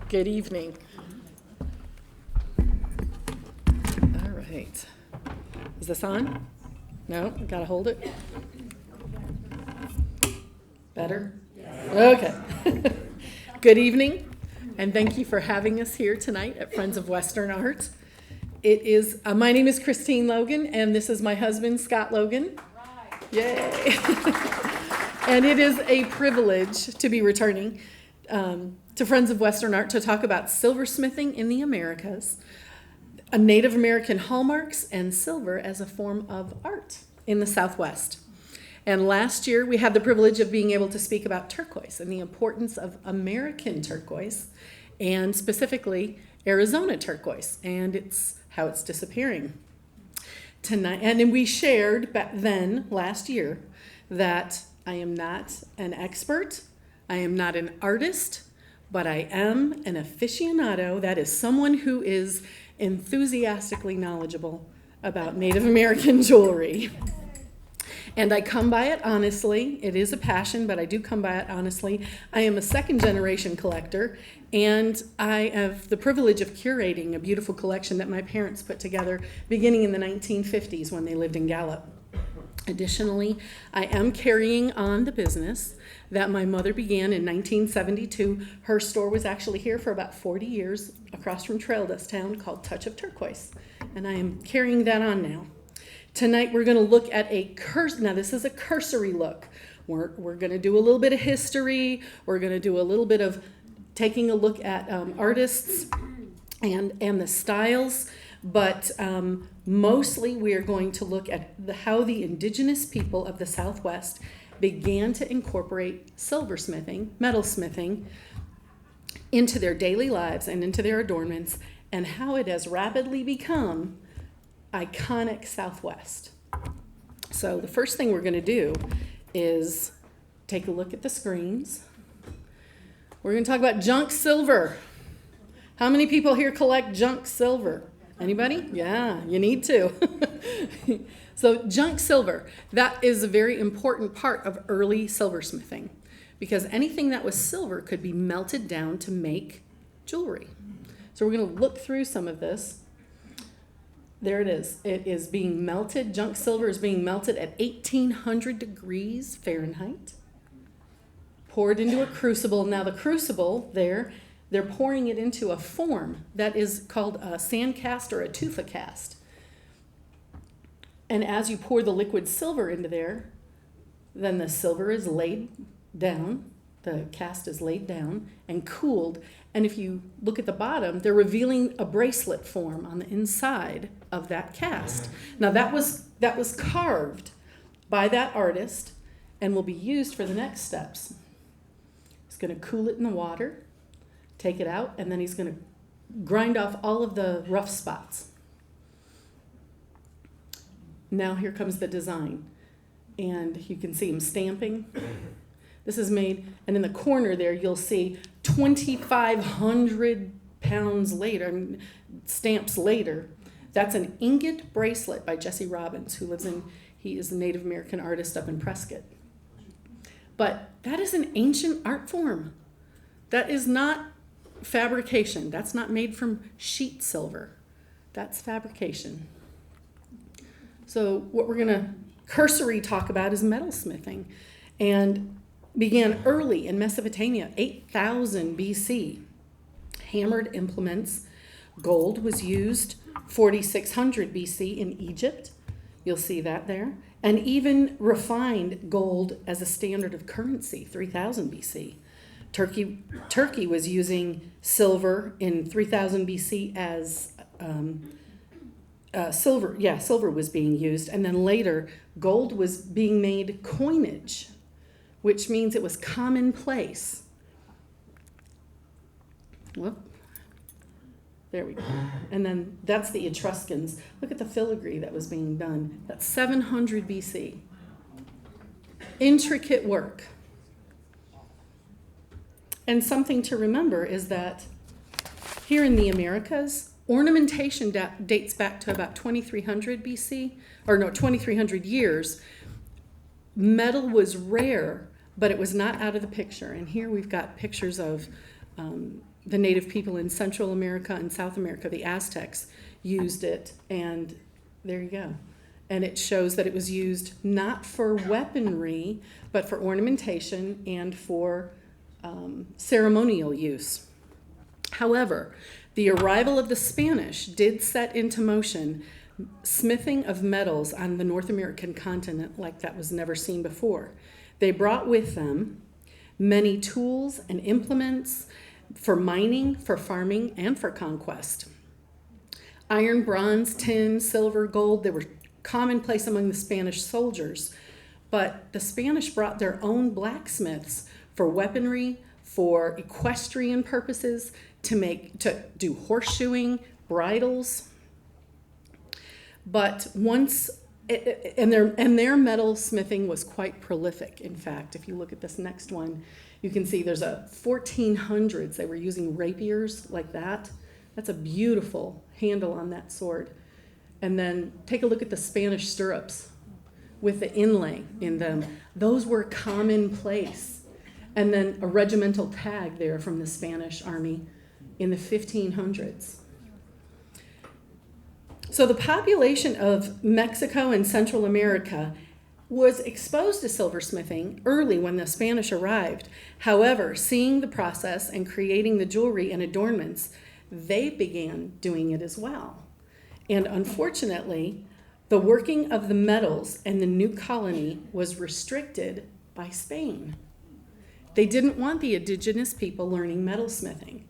Good evening. All right. Is this on? No? Gotta hold it? Better? Okay. Good evening, and thank you for having us here tonight at Friends of Western Art. It is, my name is Christine Logan, and this is my husband, Scott Logan. Yay! And it is a privilege to be returning to Friends of Western Art to talk about silversmithing in the Americas, Native American hallmarks, and silver as a form of art in the Southwest. And last year, we had the privilege of being able to speak about turquoise and the importance of American turquoise, and specifically Arizona turquoise, and how it's disappearing. Tonight, and then we shared back then, last year, that I am not an expert, I am not an artist, but I am an aficionado. That is someone who is enthusiastically knowledgeable about Native American jewelry. And I come by it honestly. It is a passion, but I do come by it honestly. I am a second generation collector, and I have the privilege of curating a beautiful collection that my parents put together beginning in the 1950s when they lived in Gallup. Additionally, I am carrying on the business that my mother began in 1972. Her store was actually here for about 40 years across from Trail Dust Town called Touch of Turquoise, and I am carrying that on now. Tonight we're going to look at now this is a cursory look. We're going to do a little bit of history. We're going to do a little bit of taking a look at artists and the styles, but mostly we are going to look at how the indigenous people of the Southwest began to incorporate silversmithing, metalsmithing, into their daily lives and into their adornments, and how it has rapidly become iconic Southwest. So the first thing we're going to do is take a look at the screens. We're going to talk about junk silver. How many people here collect junk silver? Anybody? Yeah, you need to. So junk silver, that is a very important part of early silversmithing, because anything that was silver could be melted down to make jewelry. So we're going to look through some of this. There it is. It is being melted. Junk silver is being melted at 1800 degrees Fahrenheit. Poured into a crucible. Now the crucible there, they're pouring it into a form that is called a sand cast or a tufa cast. And as you pour the liquid silver into there, then the silver is laid down, the cast is laid down and cooled. And if you look at the bottom, they're revealing a bracelet form on the inside of that cast. Now that was carved by that artist and will be used for the next steps. He's going to cool it in the water, take it out, and then he's going to grind off all of the rough spots. Now here comes the design, and you can see him stamping. This is made, and in the corner there you'll see 2,500 pounds later, stamps later. That's an ingot bracelet by Jesse Robbins, he is a Native American artist up in Prescott. But that is an ancient art form. That is not fabrication. That's not made from sheet silver. That's fabrication. So what we're going to cursory talk about is metalsmithing, and began early in Mesopotamia, 8,000 BC. Hammered implements. Gold was used 4,600 BC in Egypt. You'll see that there. And even refined gold as a standard of currency, 3,000 BC. Turkey was using silver in 3000 BC as silver was being used. And then later, gold was being made coinage, which means it was commonplace. Whoop. There we go. And then that's the Etruscans. Look at the filigree that was being done. That's 700 BC. Intricate work. And something to remember is that here in the Americas, ornamentation dates back to about 2300 BC, 2300 years. Metal was rare, but it was not out of the picture. And here we've got pictures of the native people in Central America and South America, the Aztecs, used it, and there you go. And it shows that it was used not for weaponry, but for ornamentation and for ceremonial use. However, the arrival of the Spanish did set into motion smithing of metals on the North American continent like that was never seen before. They brought with them many tools and implements for mining, for farming, and for conquest. Iron, bronze, tin, silver, gold, they were commonplace among the Spanish soldiers, but the Spanish brought their own blacksmiths for weaponry, for equestrian purposes, to do horseshoeing, bridles. But once, and their metal smithing was quite prolific. In fact, if you look at this next one, you can see there's a 1400s. They were using rapiers like that. That's a beautiful handle on that sword. And then take a look at the Spanish stirrups with the inlay in them. Those were commonplace. And then a regimental tag there from the Spanish army in the 1500s. So the population of Mexico and Central America was exposed to silversmithing early when the Spanish arrived. However, seeing the process and creating the jewelry and adornments, they began doing it as well. And unfortunately, the working of the metals in the new colony was restricted by Spain. They didn't want the indigenous people learning metalsmithing,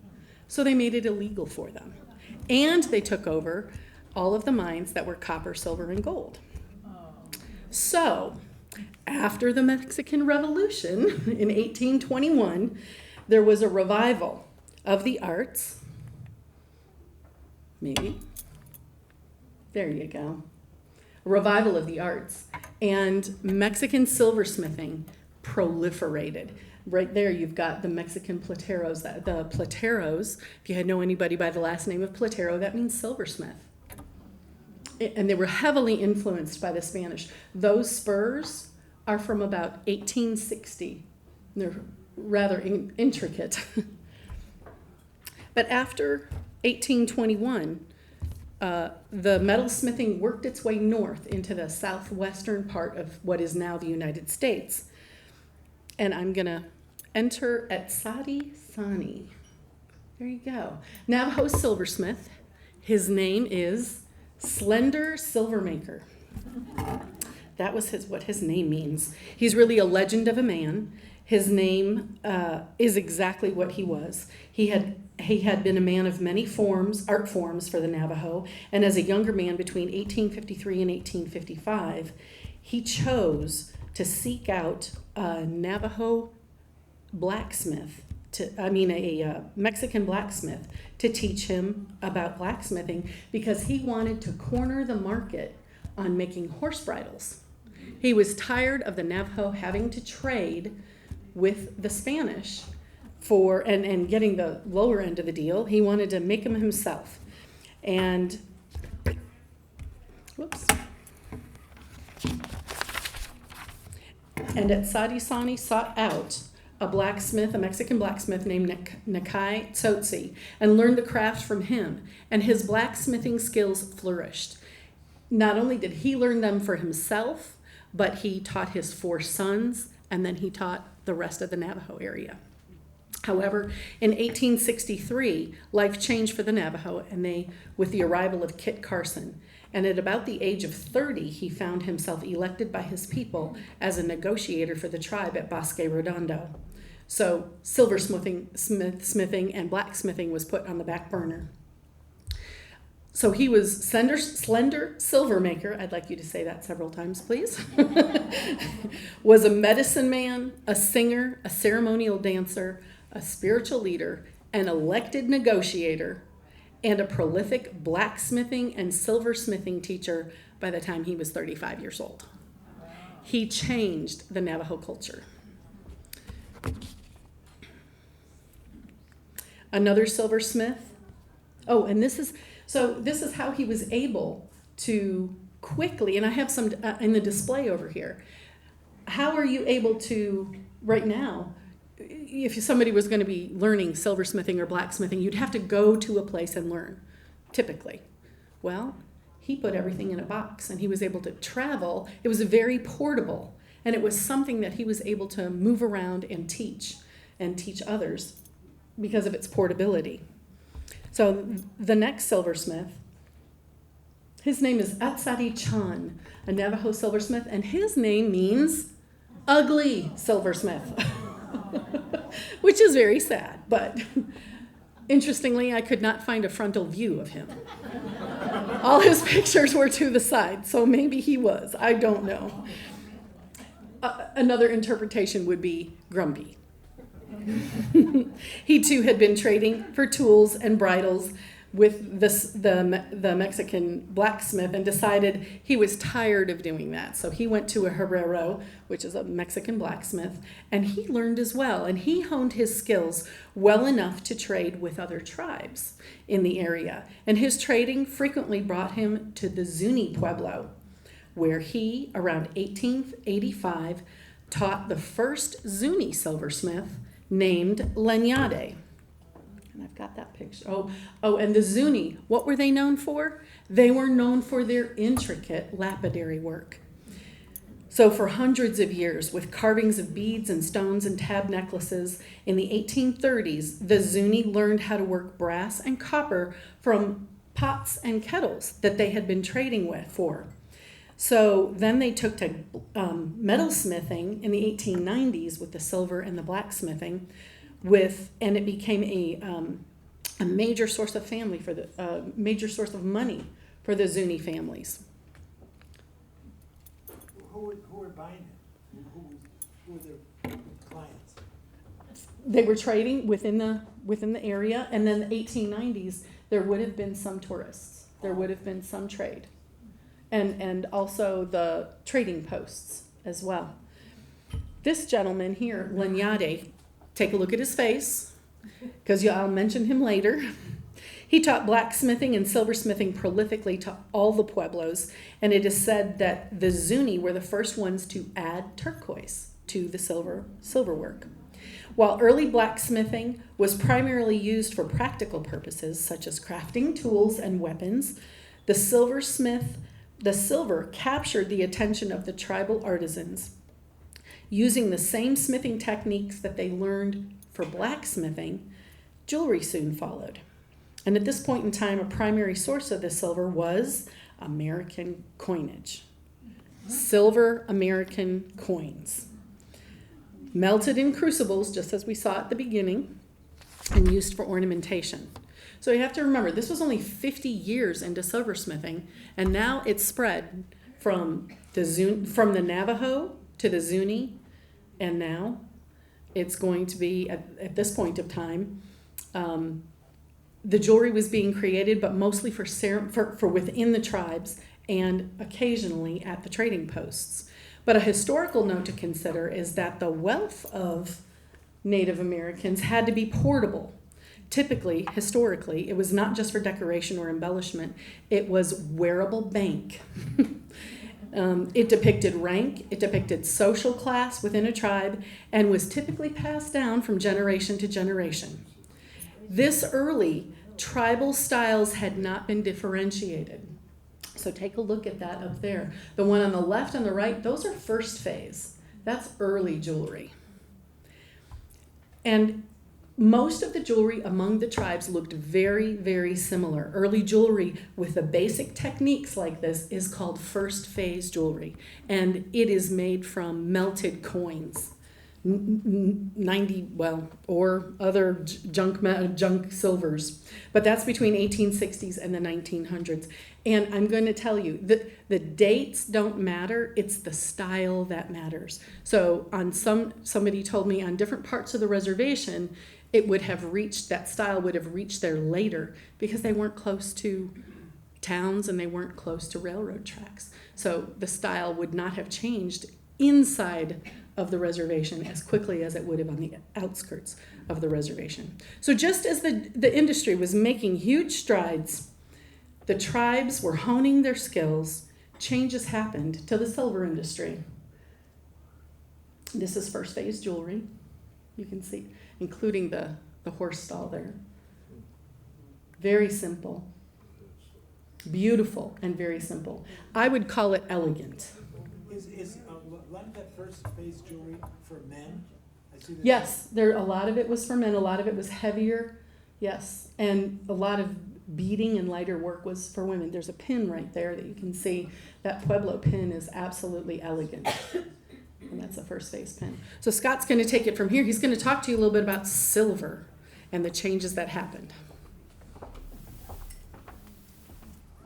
so they made it illegal for them. And they took over all of the mines that were copper, silver, and gold. So, after the Mexican Revolution in 1821, there was a revival of the arts. Maybe. There you go. A revival of the arts. And Mexican silversmithing proliferated. Right there you've got the Mexican plateros. The plateros, if you know anybody by the last name of Platero, that means silversmith. And they were heavily influenced by the Spanish. Those spurs are from about 1860. They're rather intricate. But after 1821, the metalsmithing worked its way north into the southwestern part of what is now the United States. And I'm going to enter at Sadi Sani. There you go. Navajo silversmith. His name is Slender Silvermaker. That was what his name means. He's really a legend of a man. His name is exactly what he was. He had been a man of many forms, art forms for the Navajo, and as a younger man between 1853 and 1855, he chose to seek out a Navajo blacksmith, a Mexican blacksmith, to teach him about blacksmithing because he wanted to corner the market on making horse bridles. He was tired of the Navajo having to trade with the Spanish and getting the lower end of the deal. He wanted to make them himself. And at Sadi Sani sought out a Mexican blacksmith named Nakai Tsotsi, and learned the craft from him, and his blacksmithing skills flourished. Not only did he learn them for himself, but he taught his 4 sons, and then he taught the rest of the Navajo area. However, in 1863, life changed for the Navajo, and with the arrival of Kit Carson. And at about the age of 30, he found himself elected by his people as a negotiator for the tribe at Bosque Redondo. So silversmithing and blacksmithing was put on the back burner. So he was Slender Silvermaker, I'd like you to say that several times, please, was a medicine man, a singer, a ceremonial dancer, a spiritual leader, an elected negotiator, and a prolific blacksmithing and silversmithing teacher by the time he was 35 years old. He changed the Navajo culture. Another silversmith. Oh, and this is how he was able to quickly, and I have some in the display over here. How are you able to, right now, if somebody was going to be learning silversmithing or blacksmithing, you'd have to go to a place and learn, typically. Well, he put everything in a box and he was able to travel. It was very portable, and it was something that he was able to move around and teach others because of its portability. So the next silversmith, his name is Atsari Chan, a Navajo silversmith, and his name means ugly silversmith, which is very sad. But interestingly, I could not find a frontal view of him. All his pictures were to the side, so maybe he was. I don't know. Another interpretation would be grumpy. He too had been trading for tools and bridles with the Mexican blacksmith and decided he was tired of doing that. So he went to a herrero, which is a Mexican blacksmith, and he learned as well. And he honed his skills well enough to trade with other tribes in the area. And his trading frequently brought him to the Zuni Pueblo, where he, around 1885, taught the first Zuni silversmith named Lenyade. And I've got that picture. Oh, and the Zuni, what were they known for? They were known for their intricate lapidary work. So for hundreds of years, with carvings of beads and stones and tab necklaces, in the 1830s, the Zuni learned how to work brass and copper from pots and kettles that they had been trading for. So then they took to metalsmithing in the 1890s with the silver and the blacksmithing, and it became a major source of major source of money for the Zuni families. Who were buying it? Who were their clients? They were trading within the area, and then the 1890s there would have been some tourists. There would have been some trade. And also the trading posts as well. This gentleman here, Lenyade, take a look at his face, because I'll mention him later. He taught blacksmithing and silversmithing prolifically to all the pueblos, and it is said that the Zuni were the first ones to add turquoise to the silver work. While early blacksmithing was primarily used for practical purposes, such as crafting tools and weapons, the silver captured the attention of the tribal artisans. Using the same smithing techniques that they learned for blacksmithing, jewelry soon followed. And at this point in time, a primary source of the silver was American coinage. Silver American coins. Melted in crucibles, just as we saw at the beginning, and used for ornamentation. So you have to remember, this was only 50 years into silversmithing, and now it's spread from the Navajo to the Zuni, and now it's going to be, at this point of time, the jewelry was being created, but mostly for within the tribes and occasionally at the trading posts. But a historical note to consider is that the wealth of Native Americans had to be portable. Typically, historically, it was not just for decoration or embellishment, it was wearable bank. It depicted rank, it depicted social class within a tribe, and was typically passed down from generation to generation. This early, tribal styles had not been differentiated. So take a look at that up there. The one on the left and the right, those are first phase. That's early jewelry. And most of the jewelry among the tribes looked very, very similar. Early jewelry with the basic techniques like this is called first phase jewelry, and it is made from melted coins, or other junk silvers. But that's between 1860s and the 1900s. And I'm going to tell you that the dates don't matter, it's the style that matters. So somebody told me on different parts of the reservation, that style would have reached there later because they weren't close to towns and they weren't close to railroad tracks. So the style would not have changed inside of the reservation as quickly as it would have on the outskirts of the reservation. So just as the industry was making huge strides, the tribes were honing their skills, changes happened to the silver industry. This is first phase jewelry. You can see, including the horse stall there. Very simple. Beautiful and very simple. I would call it elegant. Is a lot of that first phase jewelry for men? I see that. Yes, a lot of it was for men, a lot of it was heavier, yes. And a lot of beading and lighter work was for women. There's a pin right there that you can see. That Pueblo pin is absolutely elegant. And that's a first phase pin. So Scott's going to take it from here. He's going to talk to you a little bit about silver and the changes that happened.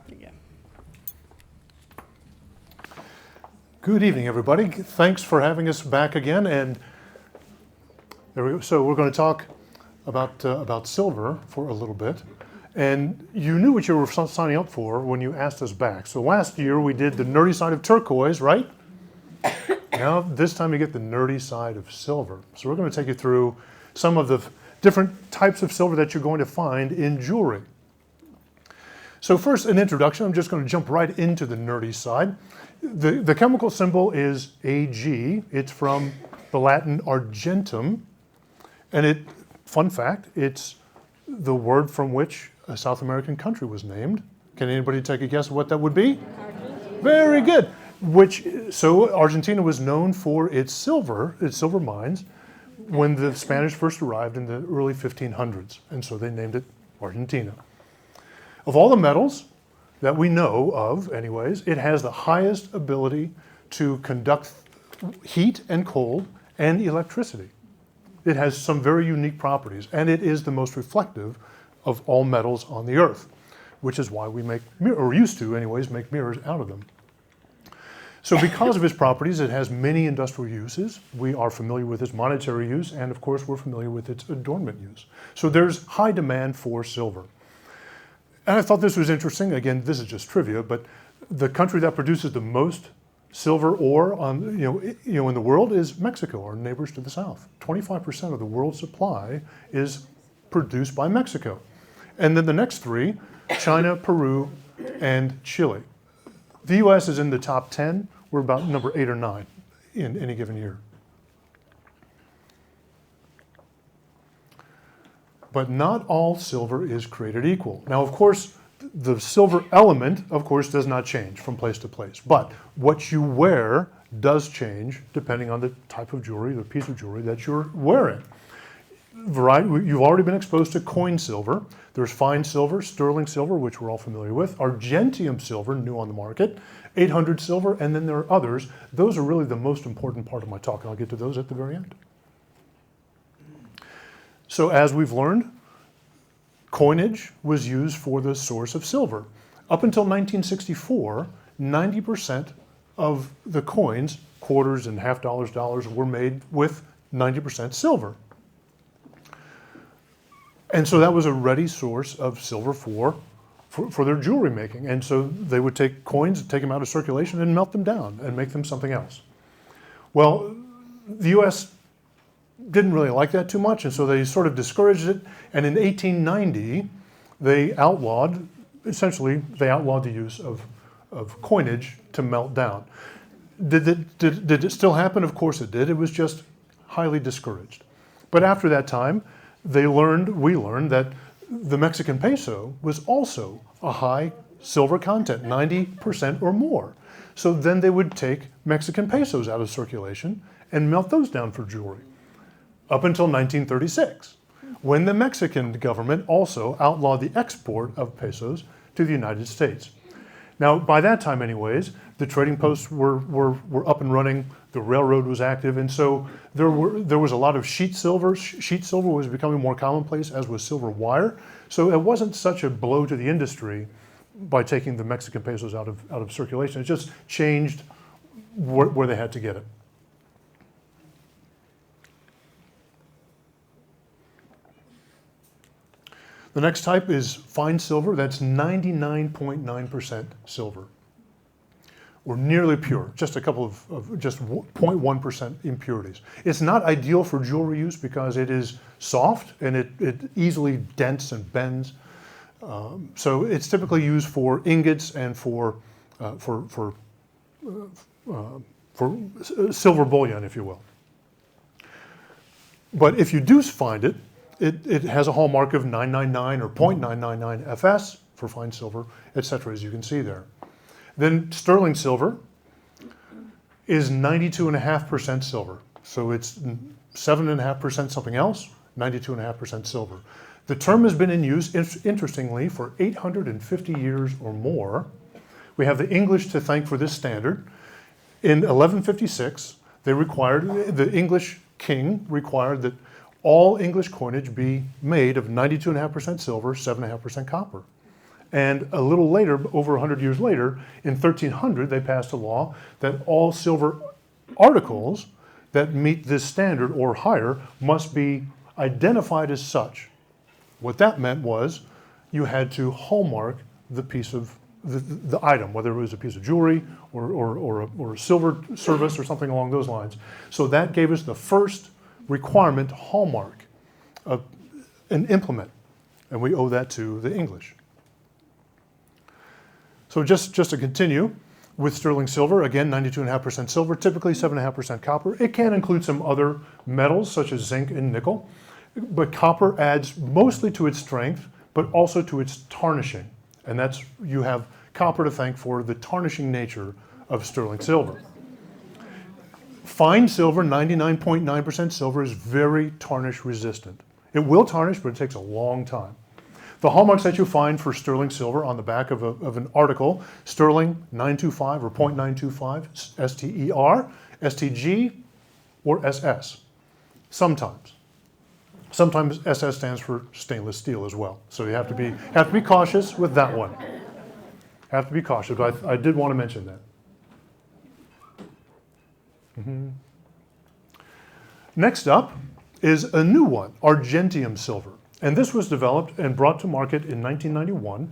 There you go. Good evening, everybody. Thanks for having us back again. And there we go. So we're going to talk about silver for a little bit. And you knew what you were signing up for when you asked us back. So last year we did the nerdy side of turquoise, right? Now this time you get the nerdy side of silver. So we're going to take you through some of the different types of silver that you're going to find in jewelry. So first, an introduction. I'm just going to jump right into the nerdy side. The chemical symbol is Ag. It's from the Latin argentum. And fun fact, it's the word from which a South American country was named. Can anybody take a guess what that would be? Argentina. Very good. So Argentina was known for its silver mines when the Spanish first arrived in the early 1500s. And so they named it Argentina. Of all the metals that we know of, anyways, it has the highest ability to conduct heat and cold and electricity. It has some very unique properties, and it is the most reflective of all metals on the earth, which is why we make, or used to anyways, make mirrors out of them. So because of its properties, it has many industrial uses. We are familiar with its monetary use, and of course we're familiar with its adornment use. So there's high demand for silver. And I thought this was interesting. Again, this is just trivia, but the country that produces the most silver ore in the world is Mexico, our neighbors to the south. 25% of the world's supply is produced by Mexico. And then the next three, China, Peru, and Chile. The US is in the top 10. We're about number 8 or 9 in any given year. But not all silver is created equal. Now, of course, the silver element, of course, does not change from place to place. But what you wear does change depending on the type of jewelry, the piece of jewelry that you're wearing. You've already been exposed to coin silver. There's fine silver, sterling silver, which we're all familiar with, argentium silver, new on the market, 800 silver, and then there are others. Those are really the most important part of my talk, and I'll get to those at the very end. So as we've learned, coinage was used for the source of silver. Up until 1964, 90% of the coins, quarters and half dollars, were made with 90% silver. And so that was a ready source of silver for their jewelry making. And so they would take coins, take them out of circulation and melt them down and make them something else. Well, the US didn't really like that too much, and so they sort of discouraged it. And in 1890, they outlawed the use of coinage to melt down. Did it still happen? Of course it did. It was just highly discouraged. But after that time, we learned that the Mexican peso was also a high silver content, 90% or more. So then they would take Mexican pesos out of circulation and melt those down for jewelry. Up until 1936, when the Mexican government also outlawed the export of pesos to the United States. Now, by that time anyways, the trading posts were up and running, the railroad was active, and so there was a lot of sheet silver. Sheet silver was becoming more commonplace, as was silver wire. So it wasn't such a blow to the industry by taking the Mexican pesos out of circulation. It just changed where they had to get it. The next type is fine silver. That's 99.9% silver, or nearly pure, just a couple of just 0.1% impurities. It's not ideal for jewelry use because it is soft and it easily dents and bends. So it's typically used for ingots and for silver bullion, if you will. But if you do find it, it has a hallmark of 999 or 0.999 FS for fine silver, etc., as you can see there. Then sterling silver is 92.5% silver. So it's 7.5% something else, 92.5% silver. The term has been in use, interestingly, for 850 years or more. We have the English to thank for this standard. In 1156, the English king required that all English coinage be made of 92.5% silver, 7.5% copper. And a little later, over 100 years later, in 1300, they passed a law that all silver articles that meet this standard or higher must be identified as such. What that meant was you had to hallmark the piece of the item, whether it was a piece of jewelry or a silver service or something along those lines. So that gave us the first requirement to hallmark an implement, and we owe that to the English. So just to continue with sterling silver, again, 92.5% silver, typically 7.5% copper. It can include some other metals such as zinc and nickel, but copper adds mostly to its strength, but also to its tarnishing. And you have copper to thank for the tarnishing nature of sterling silver. Fine silver, 99.9% silver, is very tarnish resistant. It will tarnish, but it takes a long time. The hallmarks that you find for sterling silver on the back of an article, sterling 925 or 0.925, STER, STG, or SS, sometimes. Sometimes SS stands for stainless steel as well. So you have to be cautious with that one. Have to be cautious, but I did want to mention that. Next up is a new one, argentium silver. And this was developed and brought to market in 1991.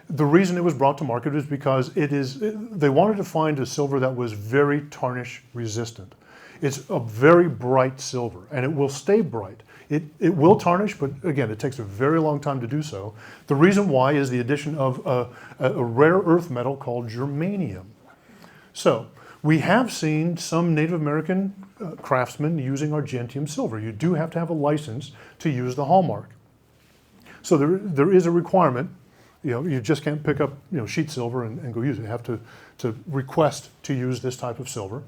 The reason it was brought to market is because they wanted to find a silver that was very tarnish resistant. It's a very bright silver, and it will stay bright. It will tarnish, but again, it takes a very long time to do so. The reason why is the addition of a rare earth metal called germanium. So we have seen some Native American craftsmen using argentium silver. You do have to have a license to use the hallmark. So there is a requirement. You just can't pick up sheet silver and go use it. You have to request to use this type of silver.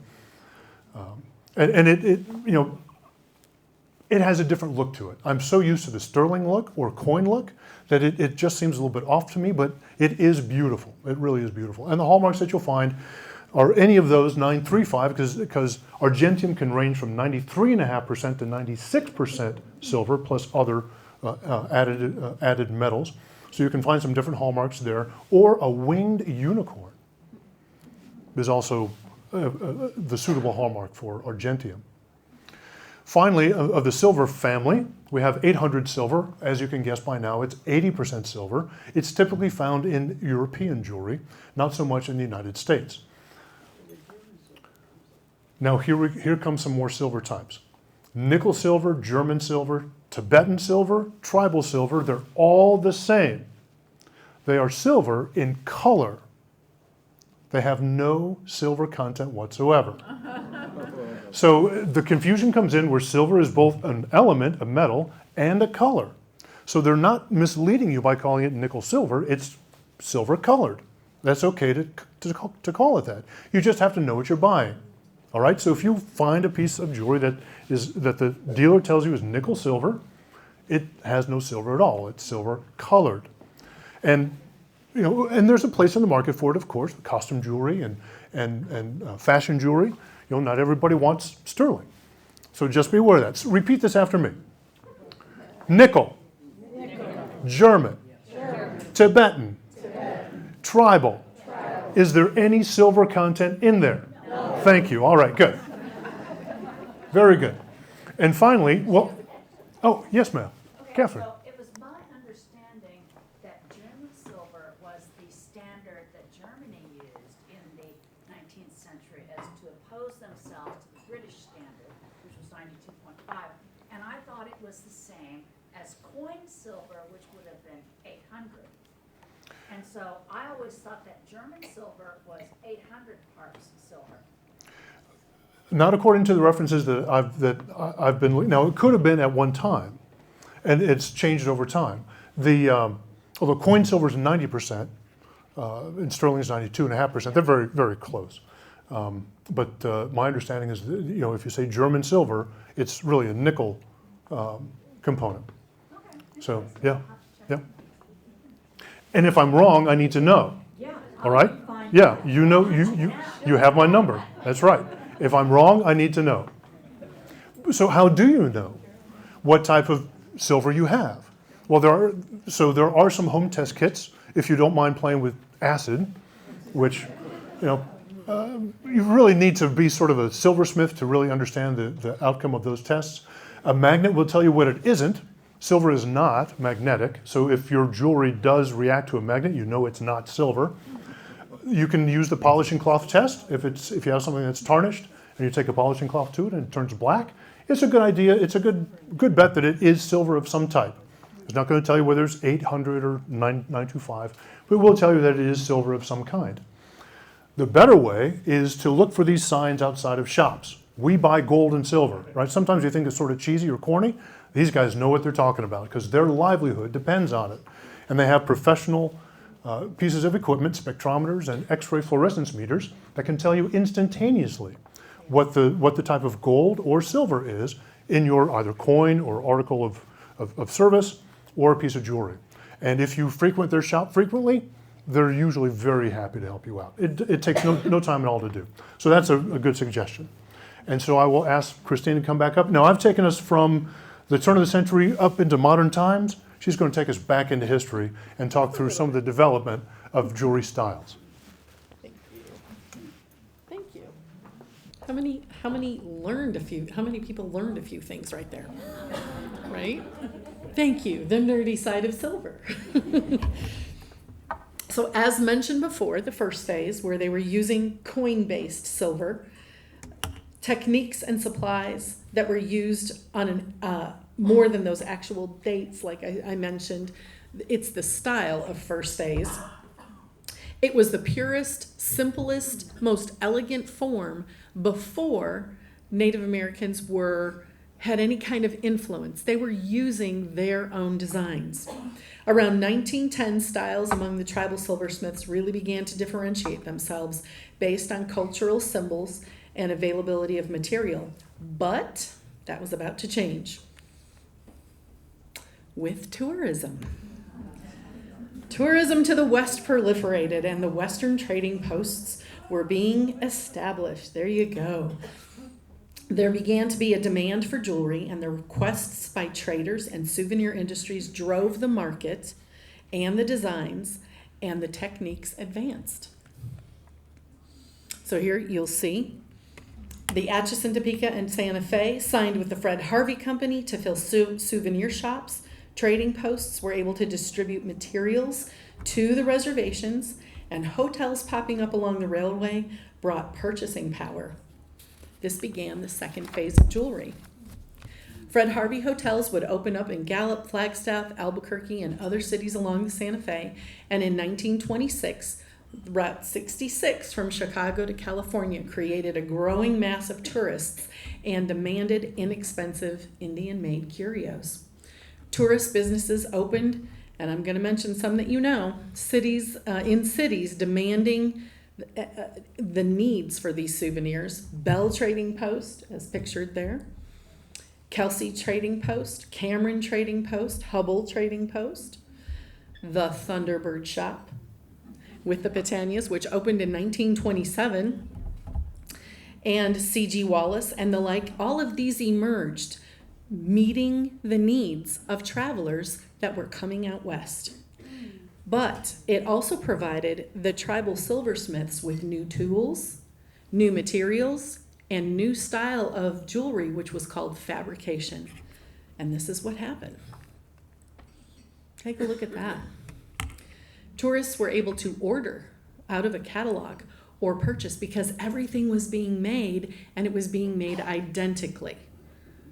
And it has a different look to it. I'm so used to the sterling look or coin look that it just seems a little bit off to me, but it is beautiful. It really is beautiful. And the hallmarks that you'll find are any of those 935, because argentium can range from 93.5% to 96% silver plus other added metals. So you can find some different hallmarks there. Or a winged unicorn is also the suitable hallmark for argentium. Finally, of the silver family, we have 800 silver. As you can guess by now, it's 80% silver. It's typically found in European jewelry, not so much in the United States. Now here comes some more silver types. Nickel silver, German silver, Tibetan silver, tribal silver, they're all the same. They are silver in color. They have no silver content whatsoever. So the confusion comes in where silver is both an element, a metal, and a color. So they're not misleading you by calling it nickel silver, it's silver colored. That's okay to call it that. You just have to know what you're buying. All right, so if you find a piece of jewelry that the dealer tells you is nickel silver, it has no silver at all. It's silver colored. And there's a place in the market for it, of course, costume jewelry and fashion jewelry. Not everybody wants sterling. So just be aware of that. So repeat this after me. Nickel. German. Tibetan. Tribal. Is there any silver content in there? No. Thank you. All right, good. Very good. And finally, yes, ma'am. Catherine. So it was my understanding that German silver was the standard that Germany used in the 19th century as to oppose themselves to the British standard, which was 92.5. And I thought it was the same as coin silver, which would have been 800. And so I always thought that German silver was 800 parts silver. Not according to the references that I've been. Now, it could have been at one time, and it's changed over time. Although coin silver is 90%, and sterling is 92.5%, they're very, very close. But my understanding is that, if you say German silver, it's really a nickel component. So, yeah. And if I'm wrong, I need to know. All right? Yeah, you have my number. That's right. If I'm wrong, I need to know. So how do you know what type of silver you have? Well, there are some home test kits if you don't mind playing with acid, which, you really need to be sort of a silversmith to really understand the outcome of those tests. A magnet will tell you what it isn't. Silver is not magnetic, so if your jewelry does react to a magnet, you know it's not silver. You can use the polishing cloth test if you have something that's tarnished and you take a polishing cloth to it and it turns black. It's a good idea. It's a good bet that it is silver of some type. It's not going to tell you whether it's 800 or 925, but it will tell you that it is silver of some kind. The better way is to look for these signs outside of shops. We buy gold and silver, right? Sometimes you think it's sort of cheesy or corny. These guys know what they're talking about because their livelihood depends on it. And they have professional pieces of equipment, spectrometers and X-ray fluorescence meters that can tell you instantaneously what the type of gold or silver is in your either coin or article of service or a piece of jewelry. And if you frequent their shop frequently, they're usually very happy to help you out. It takes no time at all to do. So that's a good suggestion. And so I will ask Christine to come back up. Now, I've taken us from the turn of the century up into modern times. She's going to take us back into history and talk through some of the development of jewelry styles. Thank you. Thank you. How many people learned a few things right there? Right? Thank you. The nerdy side of silver. So as mentioned before, the first phase where they were using coin-based silver, techniques and supplies that were used on more than those actual dates, like I mentioned. It's the style of first phase. It was the purest, simplest, most elegant form before Native Americans had any kind of influence. They were using their own designs. Around 1910, styles among the tribal silversmiths really began to differentiate themselves based on cultural symbols and availability of material. But that was about to change with tourism. Tourism to the west proliferated and the western trading posts were being established. There you go. There began to be a demand for jewelry, and the requests by traders and souvenir industries drove the market, and the designs and the techniques advanced. So here you'll see the Atchison, Topeka, and Santa Fe signed with the Fred Harvey Company to fill souvenir shops. Trading posts were able to distribute materials to the reservations, and hotels popping up along the railway brought purchasing power. This began the second phase of jewelry. Fred Harvey hotels would open up in Gallup, Flagstaff, Albuquerque, and other cities along the Santa Fe, and in 1926, Route 66 from Chicago to California created a growing mass of tourists and demanded inexpensive Indian-made curios. Tourist businesses opened, and I'm going to mention some that you know, cities demanding the needs for these souvenirs. Bell Trading Post, as pictured there, Kelsey Trading Post, Cameron Trading Post, Hubble Trading Post, the Thunderbird Shop with the Pitanias, which opened in 1927, and C.G. Wallace and the like. All of these emerged, meeting the needs of travelers that were coming out west. But it also provided the tribal silversmiths with new tools, new materials, and new style of jewelry, which was called fabrication. And this is what happened. Take a look at that. Tourists were able to order out of a catalog or purchase because everything was being made, and it was being made identically.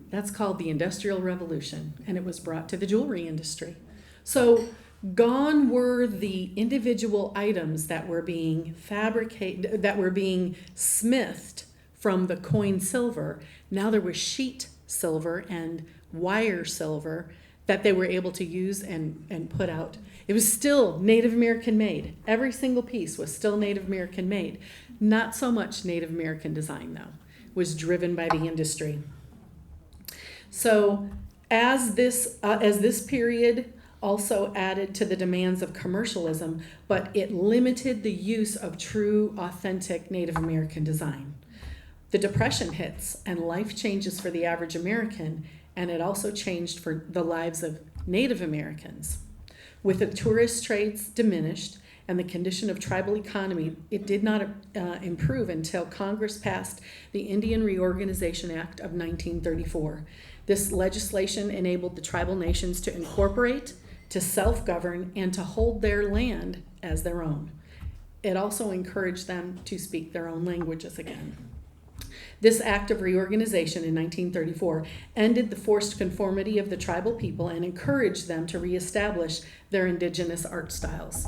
That's called the Industrial Revolution, and it was brought to the jewelry industry. So gone were the individual items that were being fabricated, that were being smithed from the coin silver. Now there was sheet silver and wire silver that they were able to use and put out. It was still Native American made. Every single piece was still Native American made. Not so much Native American design, though. It was driven by the industry. So as this period also added to the demands of commercialism, but it limited the use of true, authentic Native American design. The Depression hits and life changes for the average American, and it also changed for the lives of Native Americans. With the tourist trades diminished and the condition of tribal economy, it did not improve until Congress passed the Indian Reorganization Act of 1934. This legislation enabled the tribal nations to incorporate, to self-govern, and to hold their land as their own. It also encouraged them to speak their own languages again. This act of reorganization in 1934 ended the forced conformity of the tribal people and encouraged them to reestablish their indigenous art styles.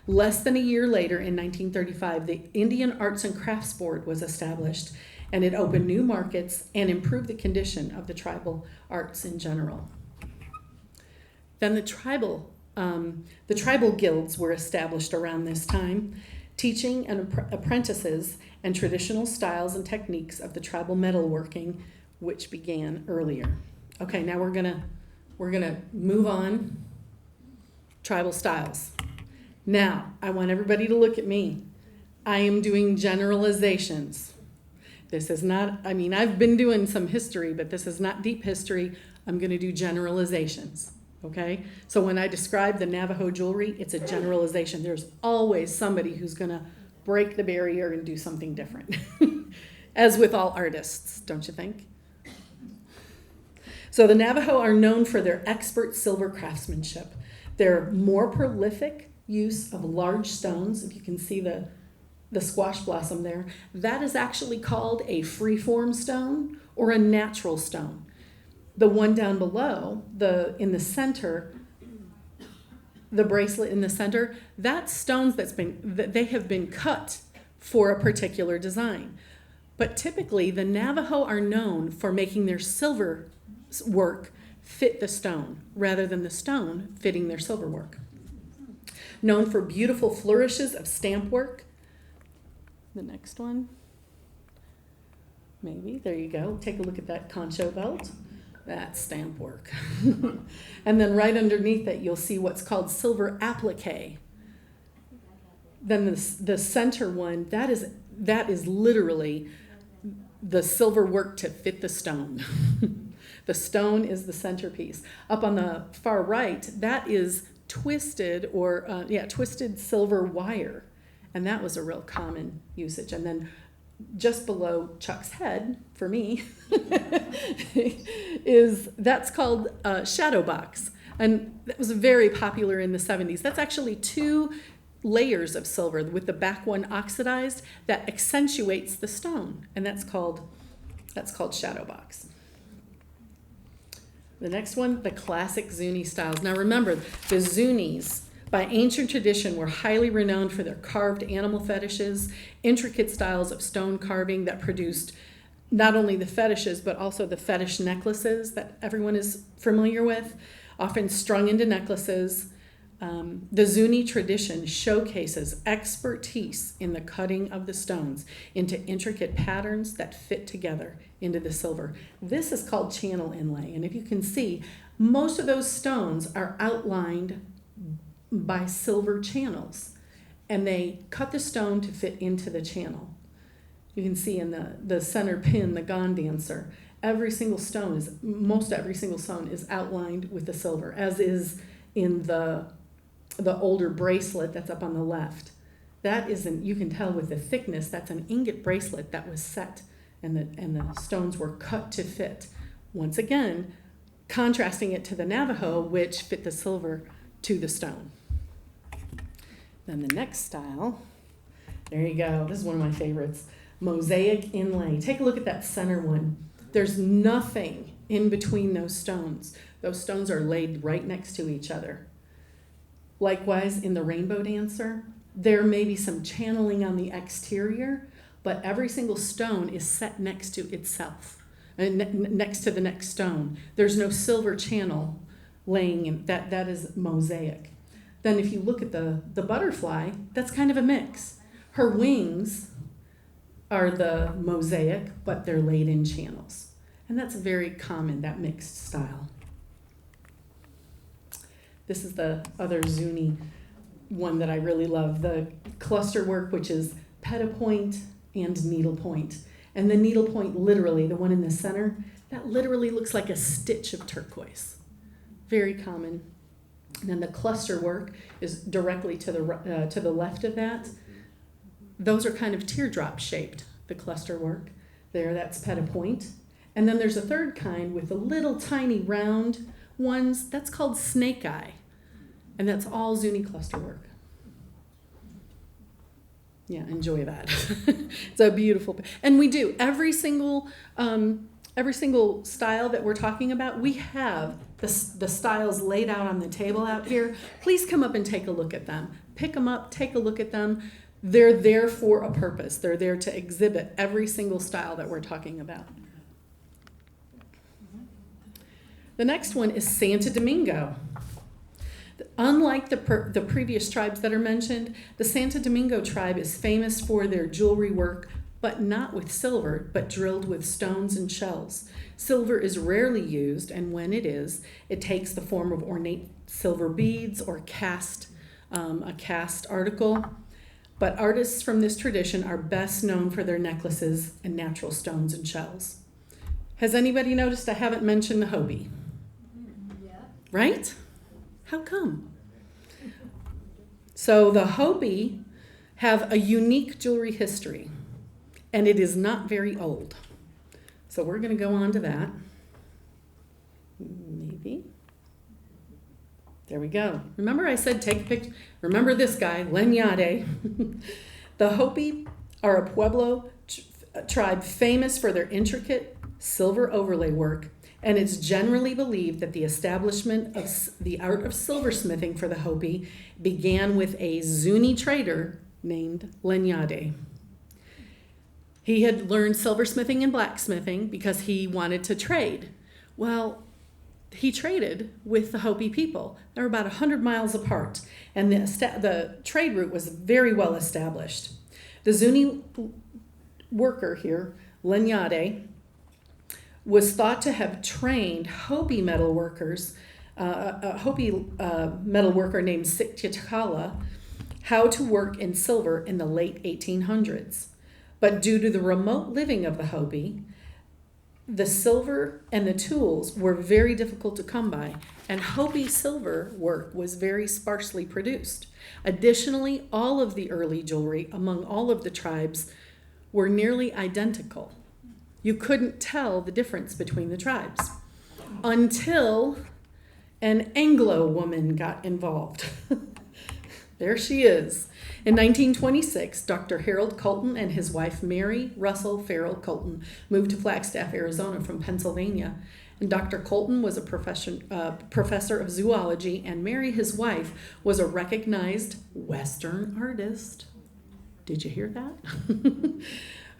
Less than a year later, in 1935, the Indian Arts and Crafts Board was established, and it opened new markets and improved the condition of the tribal arts in general. Then the tribal guilds were established around this time, teaching apprentices and traditional styles and techniques of the tribal metalworking, which began earlier. Okay, now we're gonna move on. Tribal styles. Now, I want everybody to look at me. I am doing generalizations. This is not, I've been doing some history, but this is not deep history. I'm gonna do generalizations, okay? So when I describe the Navajo jewelry, it's a generalization. There's always somebody who's gonna break the barrier and do something different. As with all artists, don't you think? So the Navajo are known for their expert silver craftsmanship. Their more prolific use of large stones, if you can see the squash blossom there, that is actually called a freeform stone or a natural stone. The one down below, in the center, the bracelet in the center, that's stones they have been cut for a particular design. But typically, the Navajo are known for making their silver work fit the stone rather than the stone fitting their silver work. Known for beautiful flourishes of stamp work. The next one. Maybe, there you go. Take a look at that concho belt. That's stamp work. And then right underneath it, you'll see what's called silver applique. Then the center one, that is literally the silver work to fit the stone. The stone is the centerpiece. Up on the far right, that is twisted twisted silver wire. And that was a real common usage. And then just below Chuck's head, for me, that's called shadow box. And that was very popular in the 70s. That's actually 2 layers of silver with the back one oxidized that accentuates the stone. And that's called shadow box. The next one, the classic Zuni styles. Now remember, the Zunis, by ancient tradition, were highly renowned for their carved animal fetishes, intricate styles of stone carving that produced not only the fetishes, but also the fetish necklaces that everyone is familiar with, often strung into necklaces. The Zuni tradition showcases expertise in the cutting of the stones into intricate patterns that fit together into the silver. This is called channel inlay, and if you can see, most of those stones are outlined by silver channels, and they cut the stone to fit into the channel. You can see in the center pin, the gone dancer, most every single stone is outlined with the silver, as is in the older bracelet that's up on the left. That isn't, you can tell with the thickness, that's an ingot bracelet that was set, and the stones were cut to fit. Once again, contrasting it to the Navajo, which fit the silver to the stone. Then the next style, there you go. This is one of my favorites. Mosaic inlay. Take a look at that center one. There's nothing in between those stones. Those stones are laid right next to each other. Likewise, in the Rainbow Dancer, there may be some channeling on the exterior, but every single stone is set next to itself, and next to the next stone. There's no silver channel laying in that. That is mosaic. Then if you look at the butterfly, that's kind of a mix. Her wings are the mosaic, but they're laid in channels. And that's very common, that mixed style. This is the other Zuni one that I really love, the cluster work, which is petapoint and needlepoint. And the needlepoint, literally, the one in the center, that literally looks like a stitch of turquoise. Very common. And then the cluster work is directly to the left of that. Those are kind of teardrop shaped, the cluster work. There, that's petapoint. And then there's a third kind with the little tiny round ones. That's called snake eye. And that's all Zuni cluster work. Yeah, enjoy that. It's a beautiful, and we do every single style that we're talking about. We have the styles laid out on the table out here. Please come up and take a look at them. Pick them up, take a look at them. They're there for a purpose. They're there to exhibit every single style that we're talking about. The next one is Santo Domingo. Unlike the previous tribes that are mentioned, the Santo Domingo tribe is famous for their jewelry work, but not with silver, but drilled with stones and shells. Silver is rarely used, and when it is, it takes the form of ornate silver beads or a cast article. But artists from this tradition are best known for their necklaces and natural stones and shells. Has anybody noticed I haven't mentioned the Hopi? Yeah. Right? How come? So the Hopi have a unique jewelry history, and it is not very old. So we're going to go on to that. Maybe. There we go. Remember I said take a picture? Remember this guy, Lenyade. The Hopi are a Pueblo tribe famous for their intricate silver overlay work, and it's generally believed that the establishment of the art of silversmithing for the Hopi began with a Zuni trader named Lenyade. He had learned silversmithing and blacksmithing because he wanted to trade. Well, he traded with the Hopi people. They were about 100 miles apart, and the trade route was very well established. The Zuni worker here, Lenyade, was thought to have trained Hopi metal workers, a Hopi metal worker named Siktikala, how to work in silver in the late 1800s. But due to the remote living of the Hopi, the silver and the tools were very difficult to come by, and Hopi silver work was very sparsely produced. Additionally, all of the early jewelry among all of the tribes were nearly identical. You couldn't tell the difference between the tribes until an Anglo woman got involved. There she is. In 1926, Dr. Harold Colton and his wife Mary Russell Farrell Colton moved to Flagstaff, Arizona from Pennsylvania. And Dr. Colton was a professor of zoology, and Mary, his wife, was a recognized Western artist. Did you hear that?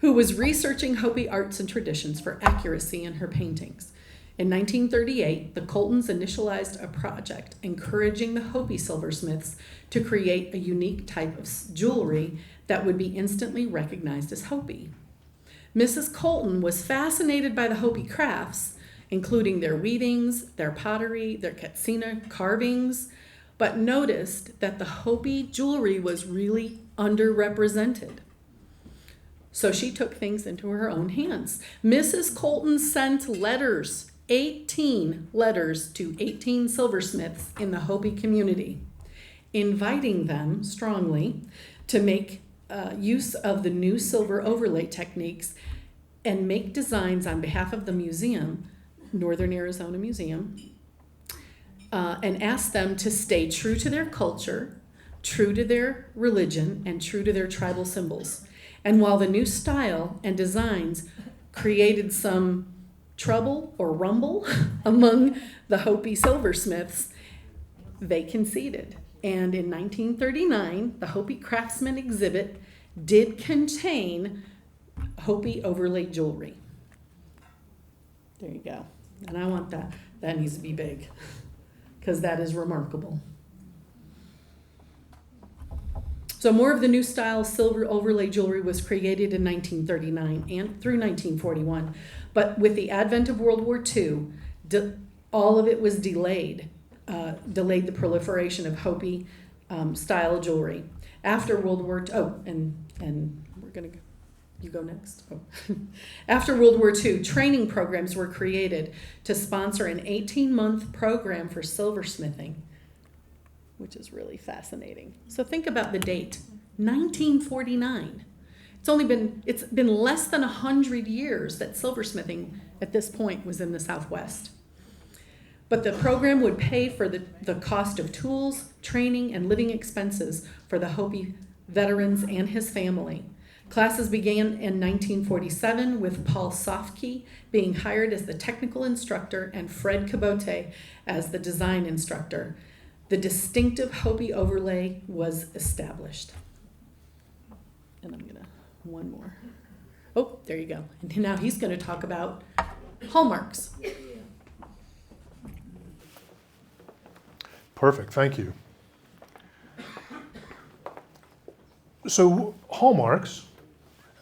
Who was researching Hopi arts and traditions for accuracy in her paintings. In 1938, the Coltons initialized a project encouraging the Hopi silversmiths to create a unique type of jewelry that would be instantly recognized as Hopi. Mrs. Colton was fascinated by the Hopi crafts, including their weavings, their pottery, their katsina carvings, but noticed that the Hopi jewelry was really underrepresented. So she took things into her own hands. Mrs. Colton sent letters, 18 letters to 18 silversmiths in the Hopi community, inviting them strongly to make use of the new silver overlay techniques and make designs on behalf of the museum, Northern Arizona Museum, and ask them to stay true to their culture, true to their religion, and true to their tribal symbols. And while the new style and designs created some trouble or rumble among the Hopi silversmiths, they conceded. And in 1939, the Hopi Craftsman exhibit did contain Hopi overlay jewelry. There you go. And I want that. That needs to be big because that is remarkable. So more of the new style silver overlay jewelry was created in 1939 and through 1941. But with the advent of World War II, all of it was delayed the proliferation of Hopi style jewelry. After World War II, and we're going to go. You go next. Oh. After World War II, training programs were created to sponsor an 18-month program for silversmithing, which is really fascinating. So think about the date, 1949. It's been less than 100 years that silversmithing at this point was in the Southwest. But the program would pay for the cost of tools, training, and living expenses for the Hopi veterans and his family. Classes began in 1947 with Paul Sofke being hired as the technical instructor and Fred Cabote as the design instructor. The distinctive Hopi overlay was established. And I'm gonna, one more. Oh, there you go. And now he's gonna talk about hallmarks. Perfect, thank you. So hallmarks,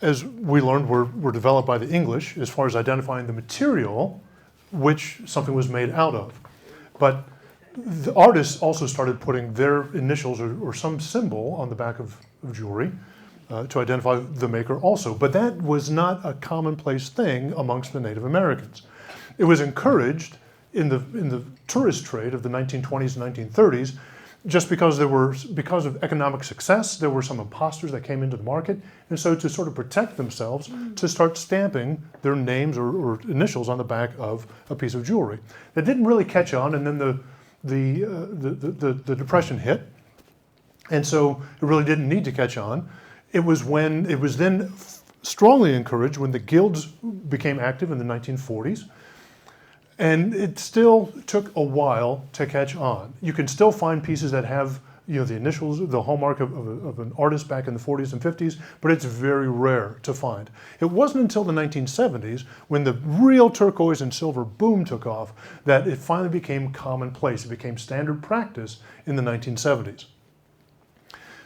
as we learned, were developed by the English as far as identifying the material which something was made out of. But the artists also started putting their initials or some symbol on the back of jewelry to identify the maker also. But that was not a commonplace thing amongst the Native Americans. It was encouraged in the tourist trade of the 1920s and 1930s, just because because of economic success, there were some imposters that came into the market, and so to sort of protect themselves, to start stamping their names or initials on the back of a piece of jewelry. That didn't really catch on, and then the Depression hit, and so it really didn't need to catch on. It was then strongly encouraged when the guilds became active in the 1940s. And it still took a while to catch on. You can still find pieces that have, the initials, the hallmark of an artist back in the 40s and 50s, but it's very rare to find. It wasn't until the 1970s, when the real turquoise and silver boom took off, that it finally became commonplace. It became standard practice in the 1970s.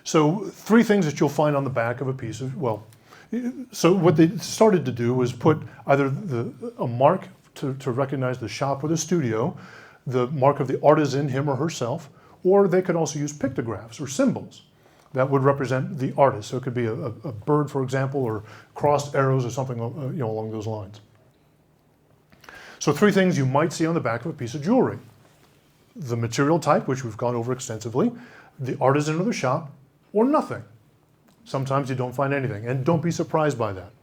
So 3 things that you'll find on the back of a piece of, so what they started to do was put either a mark to recognize the shop or the studio, the mark of the artisan, him or herself, or they could also use pictographs or symbols that would represent the artist. So it could be a bird, for example, or crossed arrows or something along those lines. So 3 things you might see on the back of a piece of jewelry. The material type, which we've gone over extensively, the artisan or the shop, or nothing. Sometimes you don't find anything, and don't be surprised by that.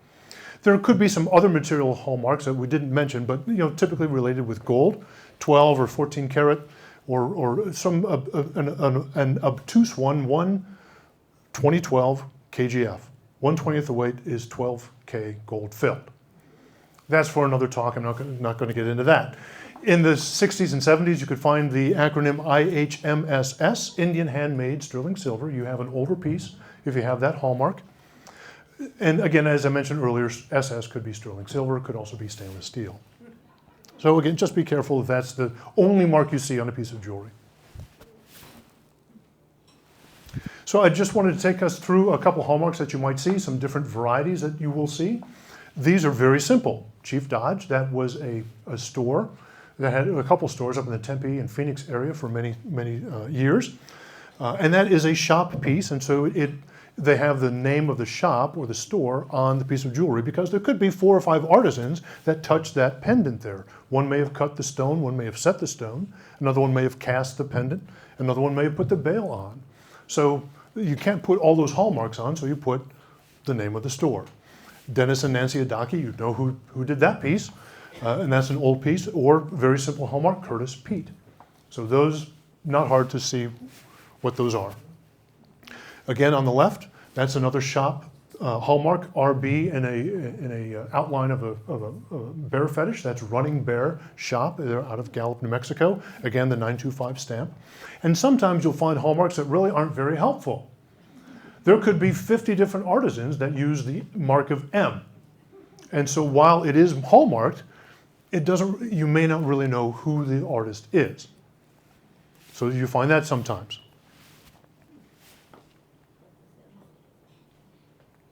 There could be some other material hallmarks that we didn't mention, but typically related with gold, 12 or 14 karat, or some an obtuse one 2012 KGF. 1/20th the weight is 12K gold filled. That's for another talk. I'm not going to get into that. In the 60s and 70s, you could find the acronym IHMSS, Indian Handmade Sterling Silver. You have an older piece if you have that hallmark. And again, as I mentioned earlier, SS could be sterling silver, could also be stainless steel. So again, just be careful if that's the only mark you see on a piece of jewelry. So I just wanted to take us through a couple hallmarks that you might see, some different varieties that you will see. These are very simple. Chief Dodge, that was a store that had a couple stores up in the Tempe and Phoenix area for many years. And that is a shop piece, and so they have the name of the shop or the store on the piece of jewelry, because there could be 4 or 5 artisans that touch that pendant there. One may have cut the stone, one may have set the stone, another one may have cast the pendant, another one may have put the bail on. So you can't put all those hallmarks on, so you put the name of the store. Dennis and Nancy Adaki, you know who did that piece, and that's an old piece, or very simple hallmark, Curtis Pete. So those, not hard to see what those are. Again, on the left, that's another shop hallmark, RB, in a outline of a bear fetish. That's Running Bear Shop. They're out of Gallup, New Mexico. Again, the 925 stamp. And sometimes you'll find hallmarks that really aren't very helpful. There could be 50 different artisans that use the mark of M. And so while it is hallmarked, you may not really know who the artist is. So you find that sometimes.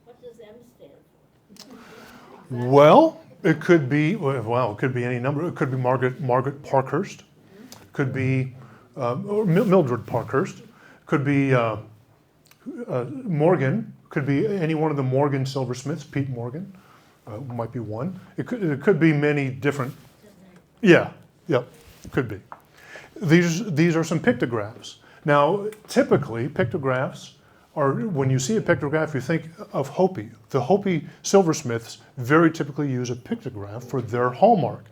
What does M stand for? Well, it could be any number. It could be Margaret Parkhurst, could be or Mildred Parkhurst, could be Morgan, could be any one of the Morgan silversmiths. Pete Morgan might be one. It could be many different. Yeah, could be. These are some pictographs. Now, typically, pictographs are, when you see a pictograph, you think of Hopi. The Hopi silversmiths very typically use a pictograph for their hallmark.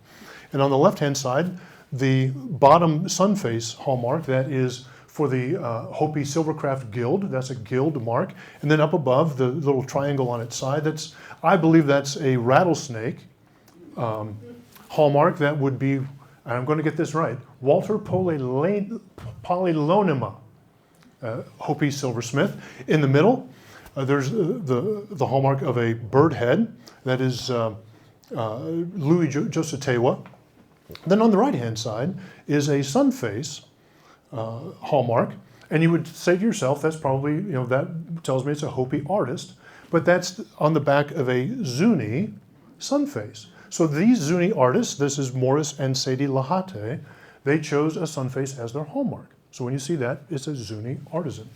And on the left-hand side, the bottom sun face hallmark, that is for the Hopi Silvercraft Guild. That's a guild mark. And then up above, the little triangle on its side, I believe that's a rattlesnake hallmark. That would be, and I'm going to get this right, Walter Polylonema, Hopi silversmith. In the middle, there's the hallmark of a bird head. That is Louis Jositewa. Then on the right-hand side is a sun face hallmark. And you would say to yourself, that's probably, that tells me it's a Hopi artist. But that's on the back of a Zuni sun face. So these Zuni artists, this is Morris and Sadie Lahate, they chose a sun face as their hallmark. So when you see that, it's a Zuni artisan.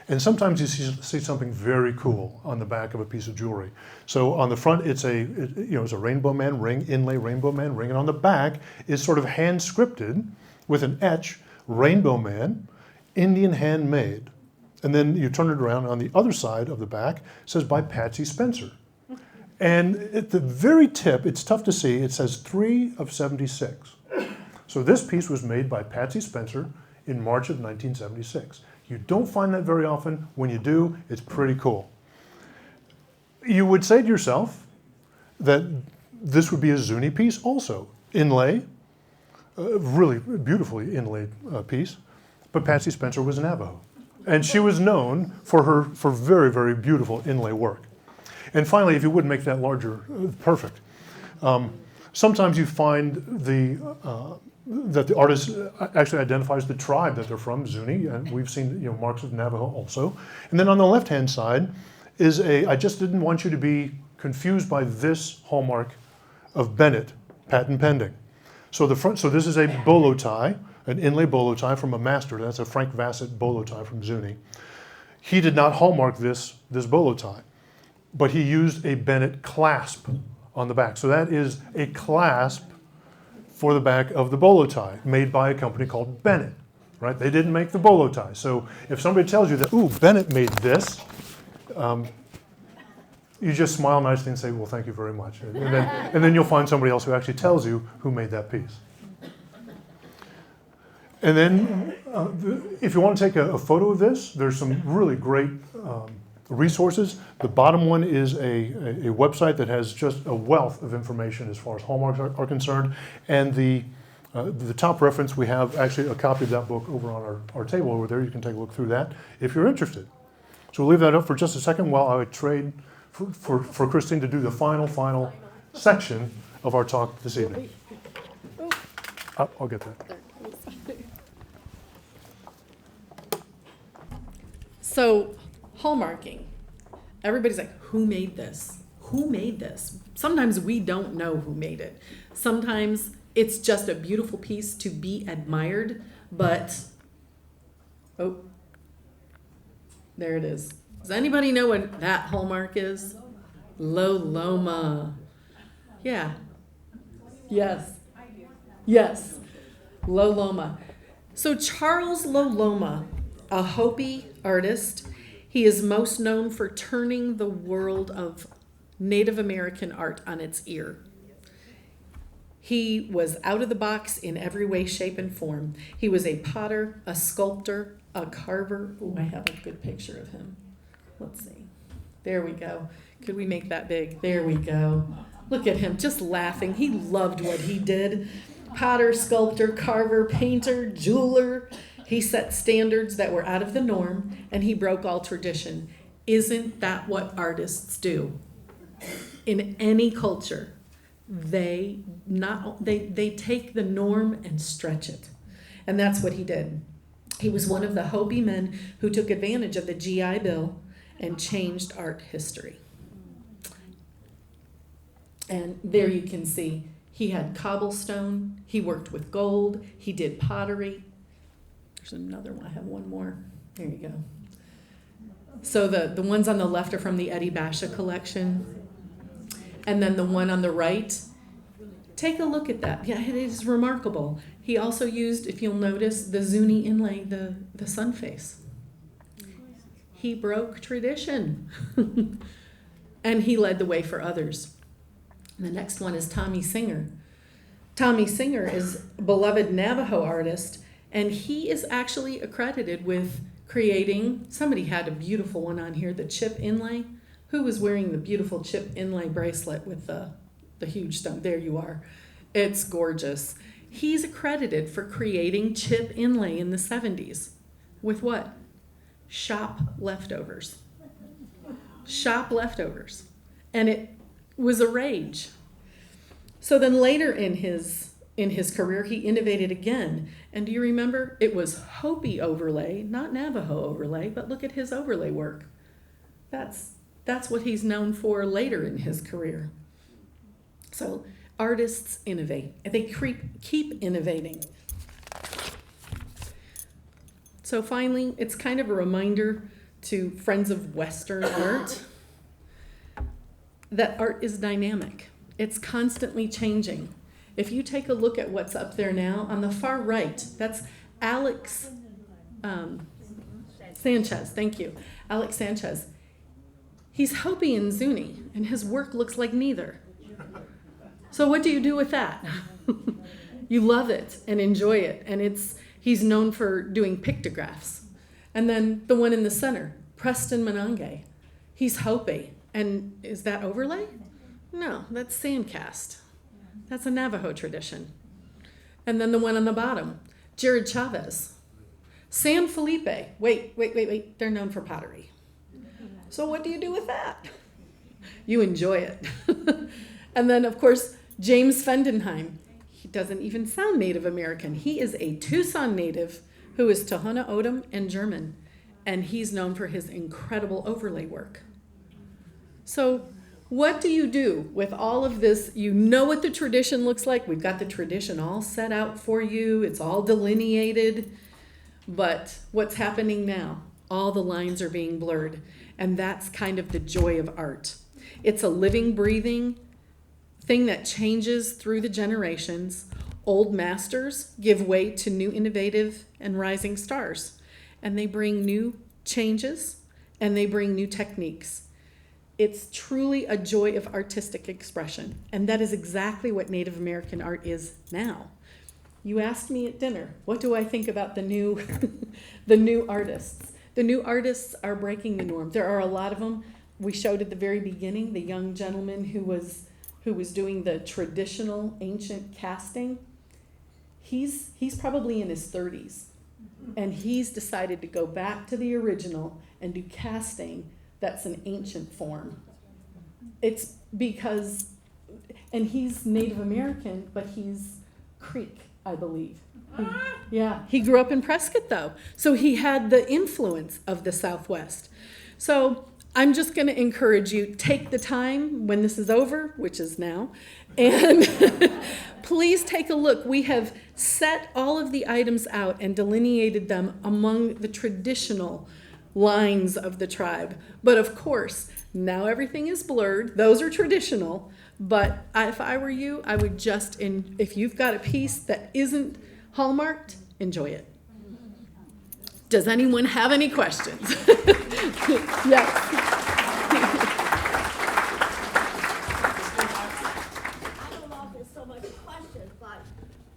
And sometimes you see something very cool on the back of a piece of jewelry. So on the front, it's a Rainbow Man ring, inlay Rainbow Man ring, and on the back is sort of hand scripted with an etch, Rainbow Man, Indian handmade. And then you turn it around, and on the other side of the back, it says by Patsy Spencer. And at the very tip, it's tough to see, it says 3 of 76. So this piece was made by Patsy Spencer in March of 1976. You don't find that very often. When you do, it's pretty cool. You would say to yourself that this would be a Zuni piece also. Inlay, really beautifully inlaid piece. But Patsy Spencer was Navajo. And she was known for very, very beautiful inlay work. And finally, if you would make that larger, perfect. Sometimes you find that the artist actually identifies the tribe that they're from, Zuni, and we've seen marks of Navajo also. And then on the left-hand side is I just didn't want you to be confused by this hallmark of Bennett, patent pending. So this is a bolo tie, an inlay bolo tie from a master. That's a Frank Vassett bolo tie from Zuni. He did not hallmark this bolo tie, but he used a Bennett clasp on the back. So that is a clasp for the back of the bolo tie, made by a company called Bennett, right? They didn't make the bolo tie. So if somebody tells you that, ooh, Bennett made this, you just smile nicely and say, well, thank you very much. And then you'll find somebody else who actually tells you who made that piece. And then if you want to take a photo of this, there's some really great resources. The bottom one is a website that has just a wealth of information as far as hallmarks are concerned. And the top reference, we have actually a copy of that book over on our table over there. You can take a look through that if you're interested. So we'll leave that up for just a second while I would trade for Christine to do the final section of our talk this evening. I'll get that. So, hallmarking. Everybody's like, who made this? Who made this? Sometimes we don't know who made it. Sometimes it's just a beautiful piece to be admired, but, oh, there it is. Does anybody know what that hallmark is? Loloma. Yeah. Yes. Yes. Loloma. So Charles Loloma, a Hopi artist, he is most known for turning the world of Native American art on its ear. He was out of the box in every way, shape, and form. He was a potter, a sculptor, a carver. Oh, I have a good picture of him. Let's see. There we go. Could we make that big? There we go. Look at him just laughing. He loved what he did. Potter, sculptor, carver, painter, jeweler. He set standards that were out of the norm, and he broke all tradition. Isn't that what artists do? In any culture, they take the norm and stretch it. And that's what he did. He was one of the Hopi men who took advantage of the GI Bill and changed art history. And there you can see he had cobblestone, he worked with gold, he did pottery. There's another one, I have one more. There you go. So the ones on the left are from the Eddie Basha collection. And then the one on the right, take a look at that. Yeah, it is remarkable. He also used, if you'll notice, the Zuni inlay, the sun face. He broke tradition. And he led the way for others. The next one is Tommy Singer. Tommy Singer is a beloved Navajo artist, and he is actually accredited with creating, somebody had a beautiful one on here, the chip inlay. Who was wearing the beautiful chip inlay bracelet with the huge stone? There you are. It's gorgeous. He's accredited for creating chip inlay in the 70s. With what? Shop leftovers. Shop leftovers. And it was a rage. So then later in his career, he innovated again. And do you remember? It was Hopi overlay, not Navajo overlay, but look at his overlay work. That's what he's known for later in his career. So artists innovate, and they keep innovating. So finally, it's kind of a reminder to friends of Western art that art is dynamic. It's constantly changing. If you take a look at what's up there now, on the far right, that's Alex Sanchez. Thank you. Alex Sanchez. He's Hopi and Zuni, and his work looks like neither. So what do you do with that? You love it and enjoy it, and he's known for doing pictographs. And then the one in the center, Preston Monange. He's Hopi, and is that overlay? No, that's sandcast. That's a Navajo tradition. And then the one on the bottom, Jared Chavez. San Felipe. Wait. They're known for pottery. So what do you do with that? You enjoy it. And then, of course, James Fendenheim. He doesn't even sound Native American. He is a Tucson native who is Tohono O'odham and German. And he's known for his incredible overlay work. So what do you do with all of this? You know what the tradition looks like. We've got the tradition all set out for you. It's all delineated. But what's happening now? All the lines are being blurred. And that's kind of the joy of art. It's a living, breathing thing that changes through the generations. Old masters give way to new innovative and rising stars. And they bring new changes and they bring new techniques. It's truly a joy of artistic expression. And that is exactly what Native American art is now. You asked me at dinner, what do I think about the new artists? The new artists are breaking the norm. There are a lot of them. We showed at the very beginning the young gentleman who was doing the traditional ancient casting. He's probably in his 30s, and he's decided to go back to the original and do casting that's an ancient form. It's because, and he's Native American, but he's Creek, I believe. Yeah, he grew up in Prescott, though. So he had the influence of the Southwest. So I'm just going to encourage you, take the time when this is over, which is now, and please take a look. We have set all of the items out and delineated them among the traditional lines of the tribe. But of course, now everything is blurred. Those are traditional. But if I were you, I would just, if you've got a piece that isn't hallmarked, enjoy it. Does anyone have any questions? Yes. I don't know if it's so much a question, but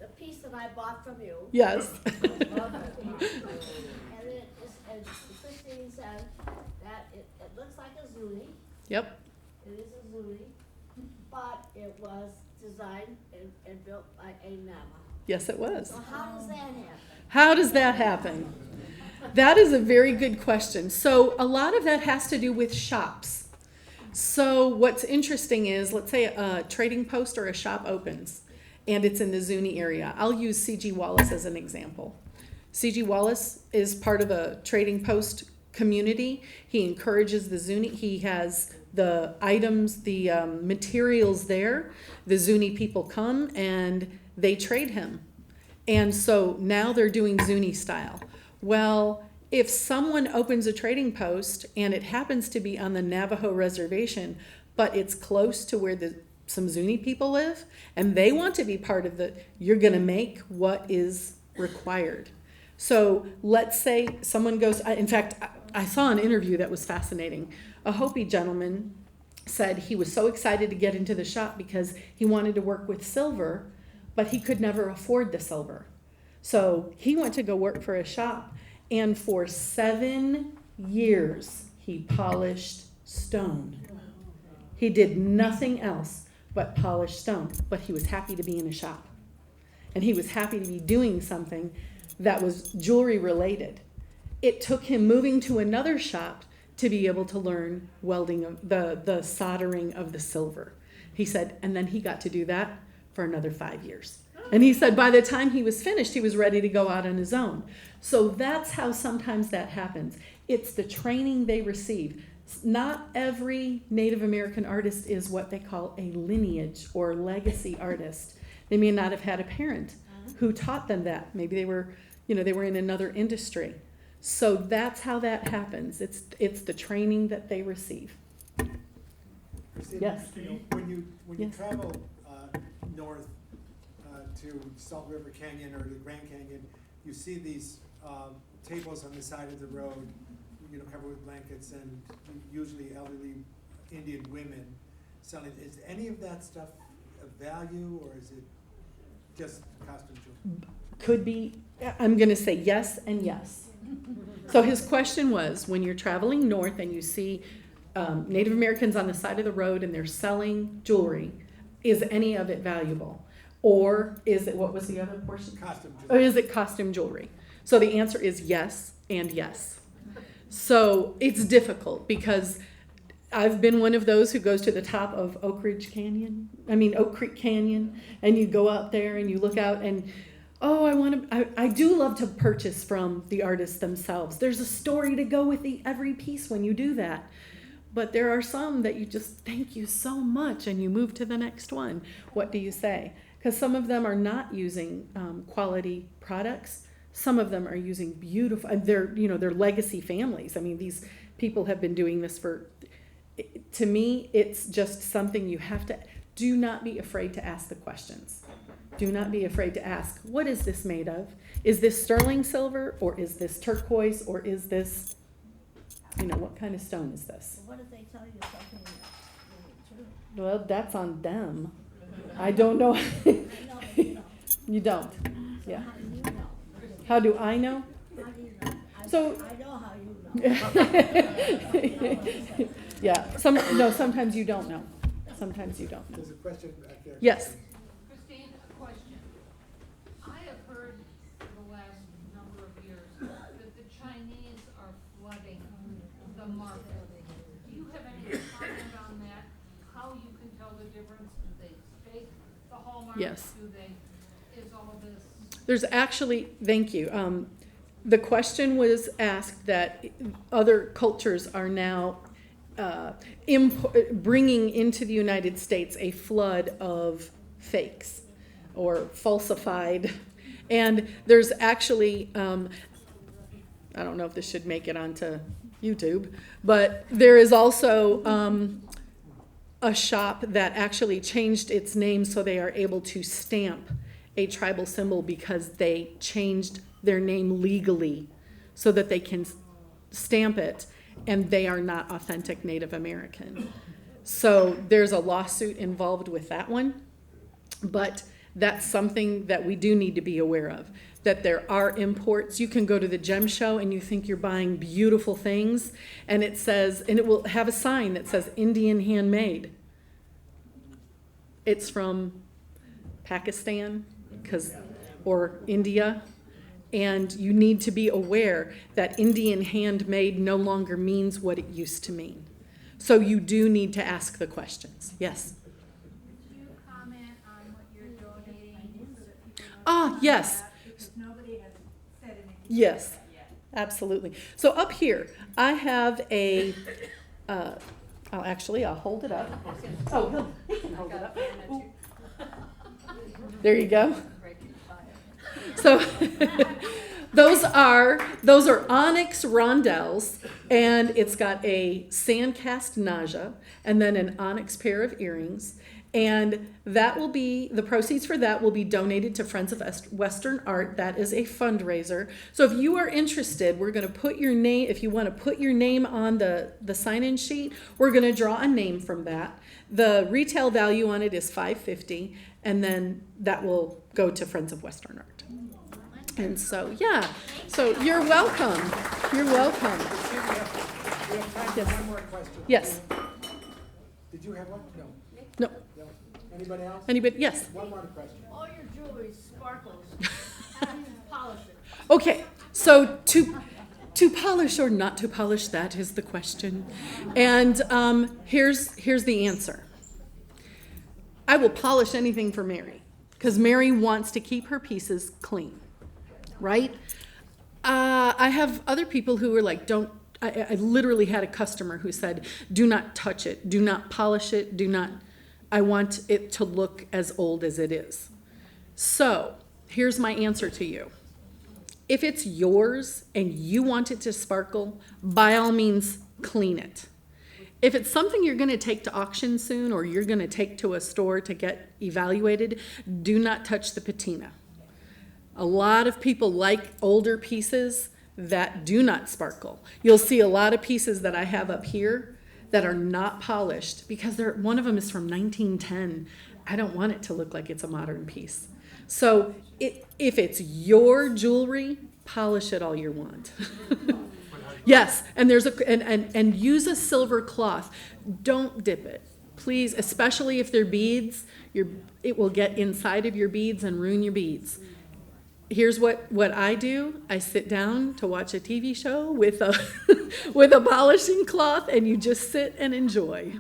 the piece that I bought from you. Yes. Love it. And it is, and Christine said that it looks like a Zuni. Yep. It is a Zuni, but it was designed and built by a Navajo. Yes, it was. So how does that happen? How does that happen? That is a very good question. So a lot of that has to do with shops. So what's interesting is, let's say a trading post or a shop opens and it's in the Zuni area. I'll use C.G. Wallace as an example. C.G. Wallace is part of a trading post community. He encourages the Zuni. He has the items, the materials there. The Zuni people come and they trade him. And so now they're doing Zuni style. Well, if someone opens a trading post and it happens to be on the Navajo reservation, but it's close to where some Zuni people live, and they want to be part of you're going to make what is required. So let's say someone goes, in fact, I saw an interview that was fascinating. A Hopi gentleman said he was so excited to get into the shop because he wanted to work with silver, but he could never afford the silver. So he went to go work for a shop, and for 7 years he polished stone. He did nothing else but polish stone, but he was happy to be in a shop. And he was happy to be doing something that was jewelry related. It took him moving to another shop to be able to learn welding of the soldering of the silver. He said, and then he got to do that for another 5 years. And he said by the time he was finished, he was ready to go out on his own. So that's how sometimes that happens. It's the training they receive. Not every Native American artist is what they call a lineage or legacy artist. They may not have had a parent who taught them that. Maybe they were in another industry. So that's how that happens. It's the training that they receive. Christine, Yes. When you Yes. travel north to Salt River Canyon or the Grand Canyon, you see these tables on the side of the road, covered with blankets, and usually elderly Indian women selling. Is any of that stuff of value, or is it just costume jewelry? Could be, I'm going to say yes and yes. So his question was, when you're traveling north and you see Native Americans on the side of the road and they're selling jewelry, is any of it valuable? Or is it, what was the other portion? Costume Or jewelry. is it costume jewelry? So the answer is yes and yes. So it's difficult because I've been one of those who goes to the top of Oak Creek Canyon, and you go out there and you look out and, I do love to purchase from the artists themselves. There's a story to go with every piece when you do that. But there are some that you just thank you so much and you move to the next one. What do you say? Because some of them are not using quality products. Some of them are using beautiful, they're legacy families. I mean, these people have been doing this to me, it's just something you have to, do not be afraid to ask the questions. Do not be afraid to ask, what is this made of? Is this sterling silver, or is this turquoise, or is this, what kind of stone is this? What if they tell you something that isn't true? Well, that's on them. I don't know. I know, but you don't. You don't. So Yeah. how do you know? How do I know? How do you know? So- I know how you know. Yeah. Sometimes you don't know. Sometimes you don't know. There's a question back there. Yes. Christine, a question. I have heard for the last number of years that the Chinese are flooding the market. Do you have any comment on that? How you can tell the difference? Do they fake the hallmark? Yes. Is all of this? There's actually, thank you. The question was asked that other cultures are now bringing into the United States a flood of fakes or falsified. And there's actually, I don't know if this should make it onto YouTube, but there is also a shop that actually changed its name so they are able to stamp a tribal symbol because they changed their name legally so that they can stamp it, and they are not authentic Native American. So there's a lawsuit involved with that one, but that's something that we do need to be aware of, that there are imports. You can go to the gem show and you think you're buying beautiful things, and it says, and it will have a sign that says Indian handmade. It's from Pakistan or India, And you need to be aware that Indian handmade no longer means what it used to mean. So you do need to ask the questions. Yes? Could you comment on what you're donating so that people know? Ah, yes. Because nobody has said anything. Yes, about that yet. absolutely. So up here, I have a, I'll hold it up. Oh, he can hold it up. Ooh. There you go. So those are onyx rondelles, and it's got a sand cast naja and then an onyx pair of earrings. And that will be, the proceeds for that will be donated to Friends of Western Art. That is a fundraiser. So if you are interested, we're going to put your name, if you want to put your name on the sign-in sheet, we're going to draw a name from that. The retail value on it is $5.50, and then that will go to Friends of Western Art. And so, yeah, so you're welcome. You're welcome. We have time for Yes. one more question. Yes. Did you have one? No. No. No. Anybody else? Anybody? Yes. One more question. All your jewelry sparkles. How do you polish it? Okay, so to polish or not to polish, that is the question. And here's the answer. I will polish anything for Mary, because Mary wants to keep her pieces clean, right? I have other people who are like, don't. I literally had a customer who said, do not touch it, do not polish it, do not. I want it to look as old as it is. So here's my answer to you. If it's yours and you want it to sparkle, by all means, clean it. If it's something you're going to take to auction soon or you're going to take to a store to get evaluated, do not touch the patina. A lot of people like older pieces that do not sparkle. You'll see a lot of pieces that I have up here that are not polished because one of them is from 1910. I don't want it to look like it's a modern piece. So if it's your jewelry, polish it all you want. Yes, and and use a silver cloth. Don't dip it, please. Especially if they're beads, it will get inside of your beads and ruin your beads. Here's what I do. I sit down to watch a TV show with a with a polishing cloth, and you just sit and enjoy.